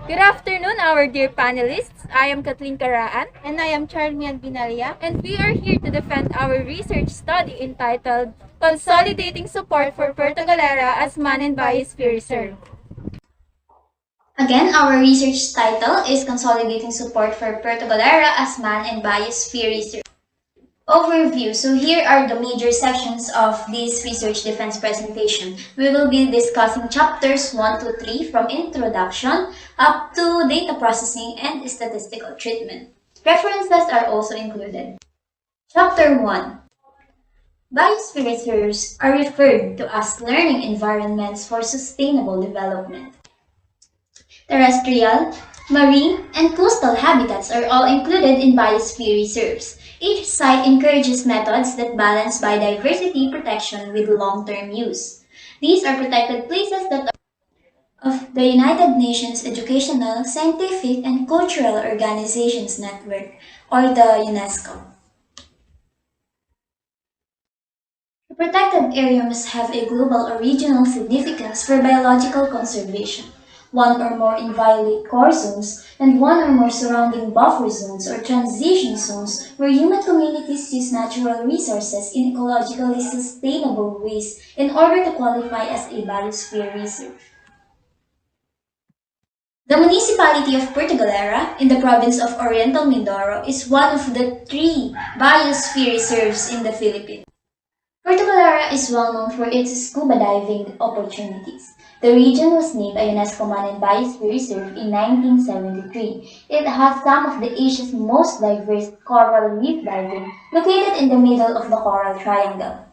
Good afternoon, our dear panelists. I am Kathleen Karaan, And I am Charmian Binalia. and we are here to defend our research study entitled Consolidating Support for Puerto Galera as Man and Biosphere Reserve. Again, our research title is Consolidating Support for Puerto Galera as Man and Biosphere Reserve. Overview. So here are the major sections of this research defense presentation. We will be discussing chapters 1 to 3 from introduction up to data processing and statistical treatment. References are also included. Chapter 1. Biosphere reserves are referred to as learning environments for sustainable development. Terrestrial, marine, and coastal habitats are all included in biosphere reserves. Each site encourages methods that balance biodiversity protection with long-term use. These are protected places that are of the United Nations Educational, Scientific, and Cultural Organizations Network, or the UNESCO. A protected area must have a global or regional significance for biological conservation. One or more inviolate core zones and one or more surrounding buffer zones or transition zones where human communities use natural resources in ecologically sustainable ways in order to qualify as a biosphere reserve. The municipality of Puerto Galera in the province of Oriental Mindoro is one of the three biosphere reserves in the Philippines. Puerto Galera is well known for its scuba diving opportunities. The region was named a UNESCO Marine Biosphere Reserve in 1973. It has some of the Asia's most diverse coral reef diving, located in the middle of the Coral Triangle.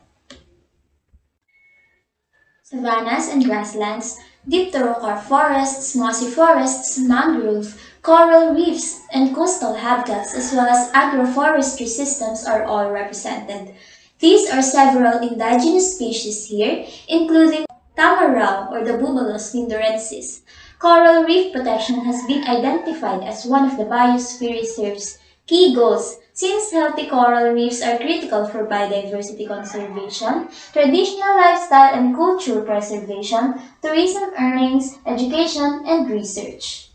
Savannas and grasslands, dipterocarp forests, mossy forests, mangrove, coral reefs, and coastal habitats, as well as agroforestry systems are all represented. These are several indigenous species here, including tamarau or the Bubalus lindorensis. Coral reef protection has been identified as one of the biosphere reserve's key goals since healthy coral reefs are critical for biodiversity conservation, traditional lifestyle and culture preservation, tourism earnings, education, and research.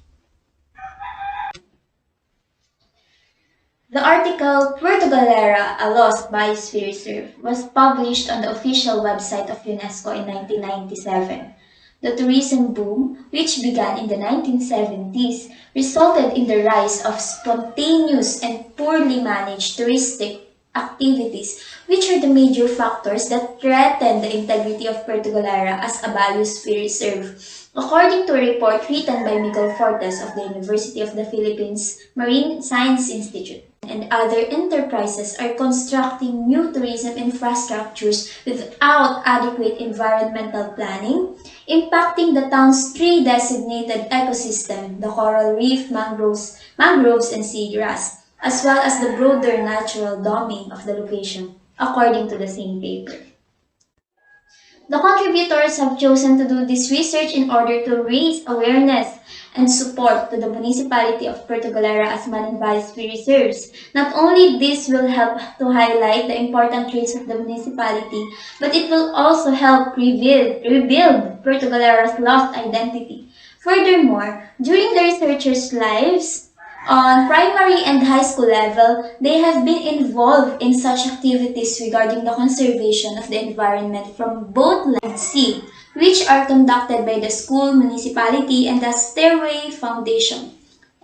The article Puerto Galera, a Lost Biosphere Reserve was published on the official website of UNESCO in 1997. The tourism boom, which began in the 1970s, resulted in the rise of spontaneous and poorly managed touristic activities, which are the major factors that threaten the integrity of Puerto Galera as a biosphere reserve. According to a report written by Miguel Fortes of the University of the Philippines Marine Science Institute, and other enterprises are constructing new tourism infrastructures without adequate environmental planning, impacting the town's three designated ecosystem, the coral reef, mangroves, and seagrass, as well as the broader natural domain of the location, according to the same paper. The contributors have chosen to do this research in order to raise awareness and support to the municipality of Puerto Galera as Man and Biosphere reserves. Not only this will help to highlight the important traits of the municipality, but it will also help rebuild Puerto Galera's lost identity. Furthermore, during the researchers' lives, on primary and high school level, they have been involved in such activities regarding the conservation of the environment from both land and sea, which are conducted by the school, municipality, and the Stairway Foundation.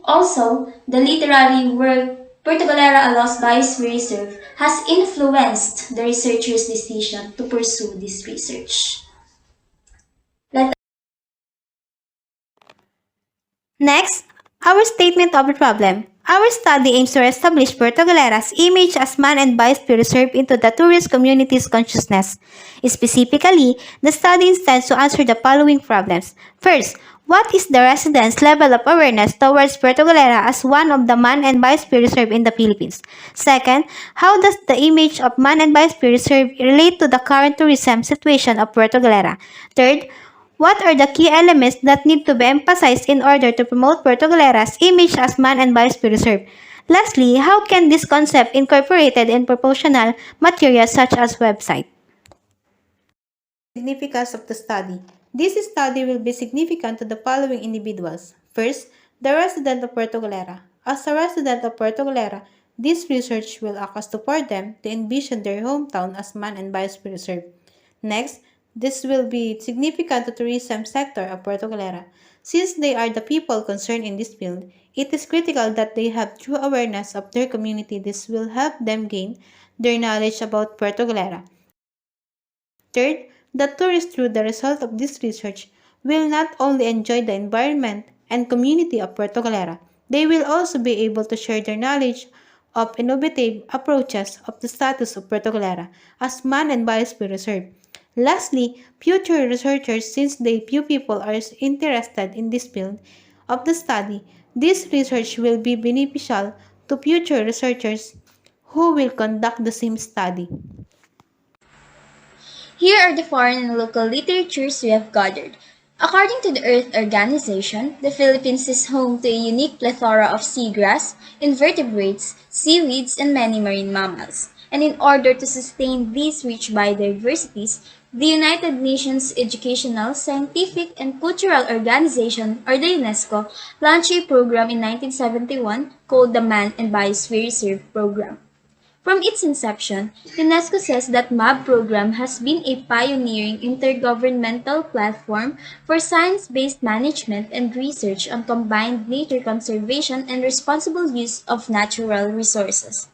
Also, the literary work Puerto Galera, a Lost Biosphere Reserve has influenced the researchers' decision to pursue this research. Next, our statement of the problem. Our study aims to establish Puerto Galera's image as man and biosphere reserve into the tourist community's consciousness. Specifically, the study intends to answer the following problems. First, what is the residents' level of awareness towards Puerto Galera as one of the man and biosphere reserve in the Philippines? Second, how does the image of man and biosphere reserve relate to the current tourism situation of Puerto Galera? Third, what are the key elements that need to be emphasized in order to promote Puerto Galera's image as man and biosphere reserve? Lastly, how can this concept incorporated in promotional materials such as website? Significance of the study. This study will be significant to the following individuals. First, the resident of Puerto Galera. As a resident of Puerto Galera, this research will act as support them to envision their hometown as man and biosphere reserve. Next, this will be significant to the tourism sector of Puerto Galera. Since they are the people concerned in this field, it is critical that they have true awareness of their community. This will help them gain their knowledge about Puerto Galera. Third, the tourists through the result of this research will not only enjoy the environment and community of Puerto Galera, they will also be able to share their knowledge of innovative approaches of the status of Puerto Galera as man and biosphere reserve. Lastly, future researchers, since they few people are interested in this field of the study, this research will be beneficial to future researchers who will conduct the same study. Here are the foreign and local literatures we have gathered. According to the Earth Organization, the Philippines is home to a unique plethora of seagrass, invertebrates, seaweeds, and many marine mammals. And in order to sustain these rich biodiversities, the United Nations Educational, Scientific, and Cultural Organization, or the UNESCO, launched a program in 1971 called the Man and Biosphere Reserve Program. From its inception, UNESCO says that MAB program has been a pioneering intergovernmental platform for science-based management and research on combined nature conservation and responsible use of natural resources.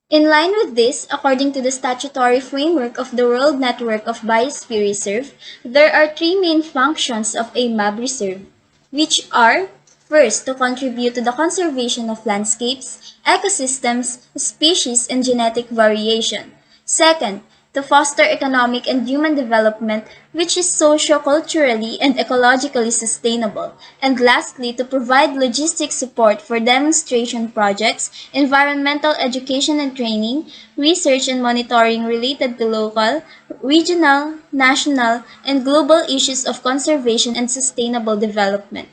In line with this, according to the statutory framework of the World Network of Biosphere Reserve, there are three main functions of a MAB reserve, which are: first, to contribute to the conservation of landscapes, ecosystems, species, and genetic variation; second, to foster economic and human development which is socio-culturally and ecologically sustainable; and lastly, to provide logistic support for demonstration projects, environmental education and training, research and monitoring related to local, regional, national, and global issues of conservation and sustainable development.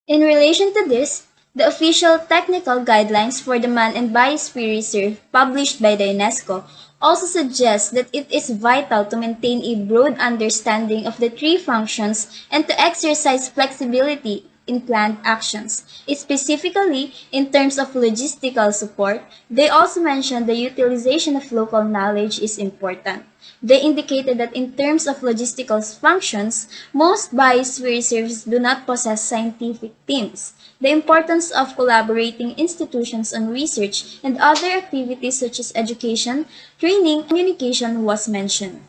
In relation to this, the official technical guidelines for the Man and Biosphere Reserve published by the UNESCO also suggest that it is vital to maintain a broad understanding of the three functions and to exercise flexibility in planned actions. Specifically, in terms of logistical support, they also mentioned the utilization of local knowledge is important. They indicated that in terms of logistical functions, most biosphere reserves do not possess scientific teams. The importance of collaborating institutions on research and other activities such as education, training, and communication was mentioned.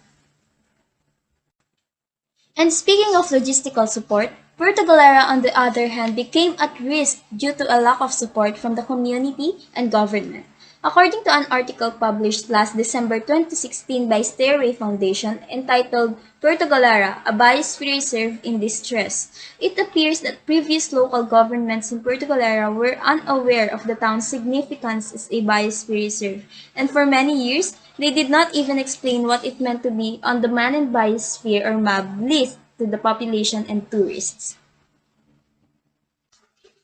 And speaking of logistical support, Puerto Galera, on the other hand, became at risk due to a lack of support from the community and government. According to an article published last December 2016 by Stairway Foundation entitled Puerto Galera, a Biosphere Reserve in Distress, it appears that previous local governments in Puerto Galera were unaware of the town's significance as a biosphere reserve, and for many years, they did not even explain what it meant to be on the Man and Biosphere or MAB list to the population and tourists.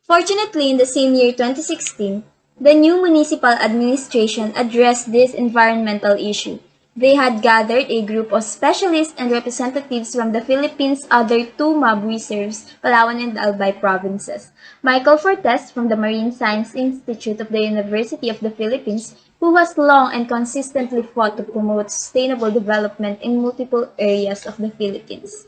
Fortunately, in the same year 2016, the new municipal administration addressed this environmental issue. They had gathered a group of specialists and representatives from the Philippines' other two MAB reserves, Palawan and Albay provinces. Michael Fortes from the Marine Science Institute of the University of the Philippines, who has long and consistently fought to promote sustainable development in multiple areas of the Philippines.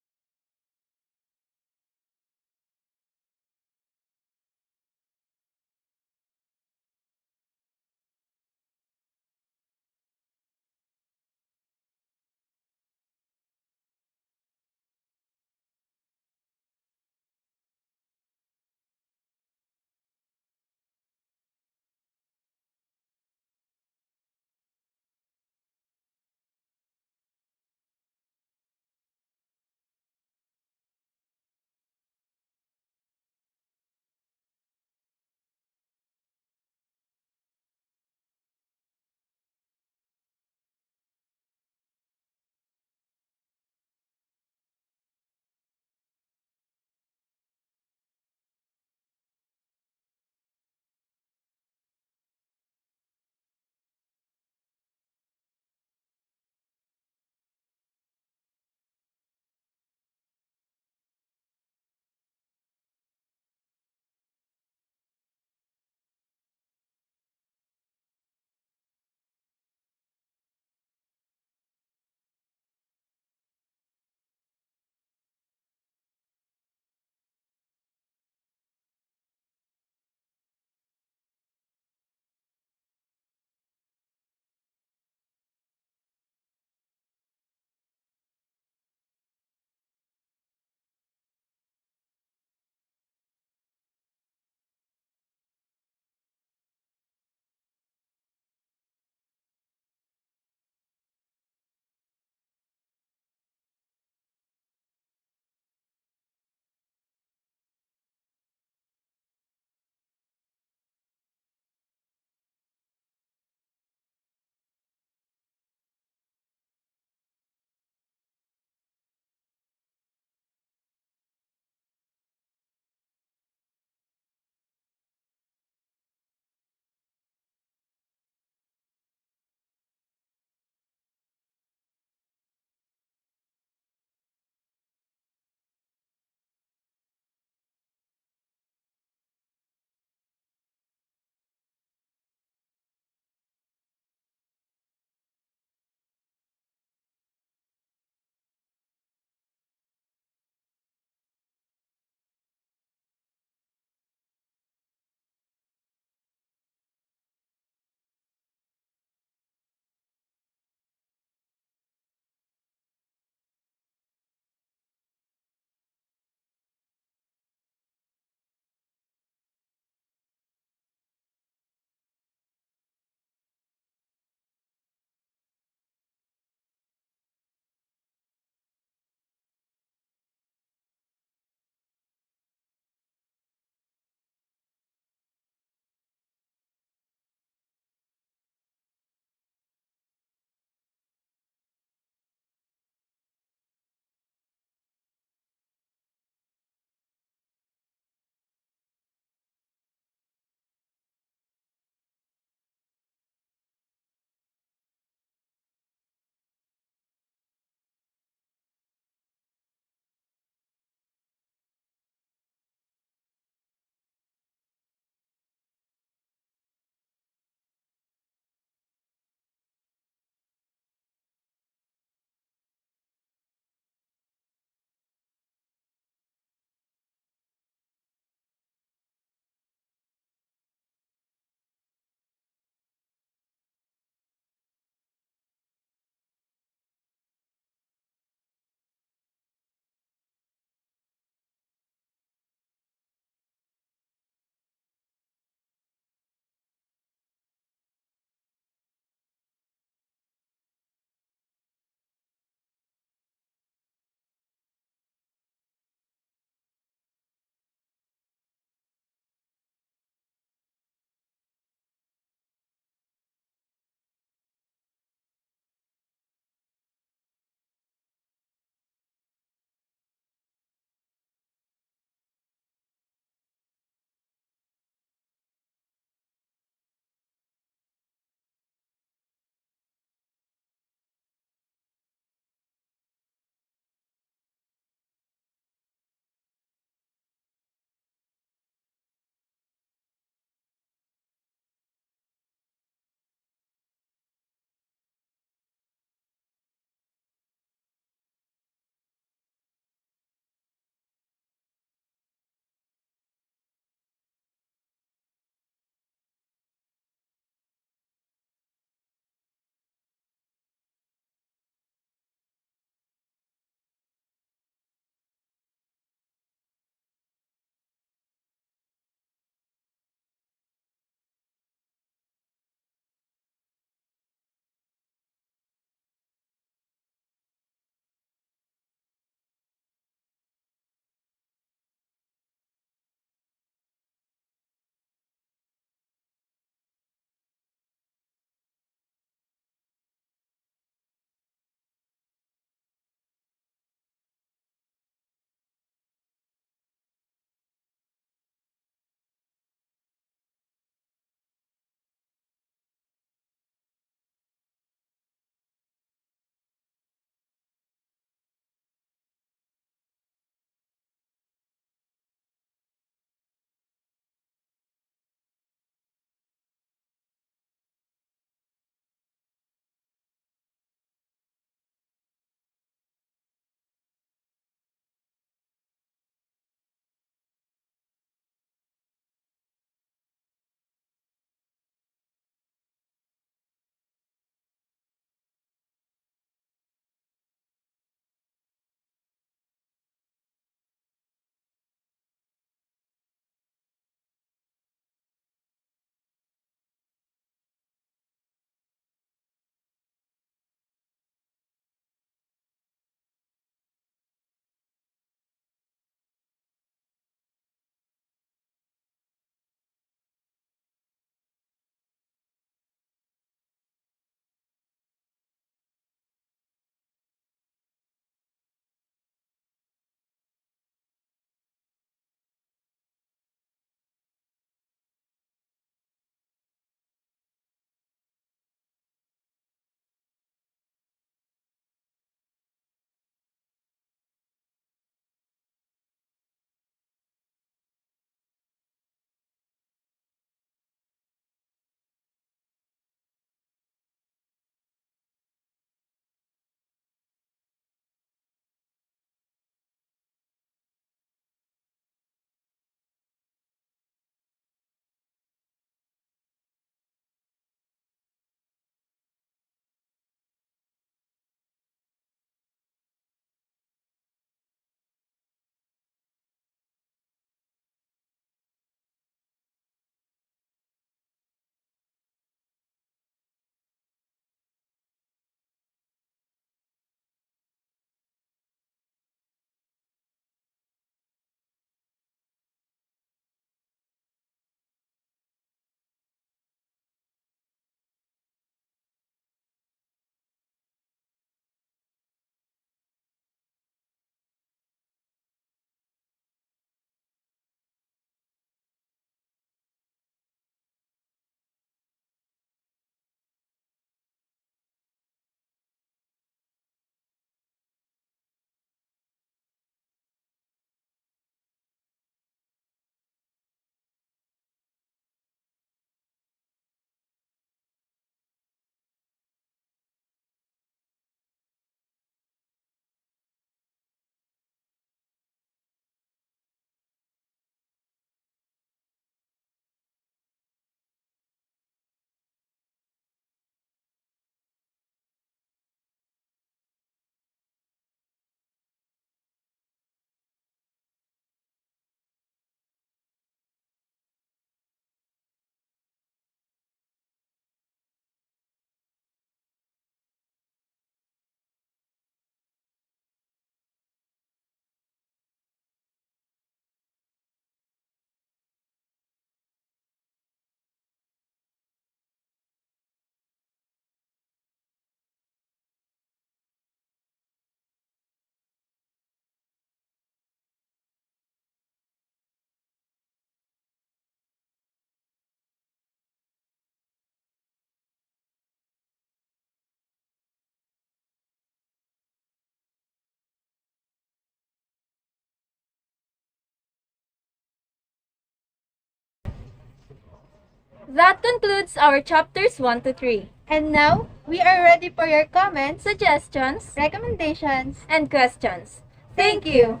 That concludes our chapters 1 to 3. And now, we are ready for your comments, Suggestions recommendations, and questions. Thank you.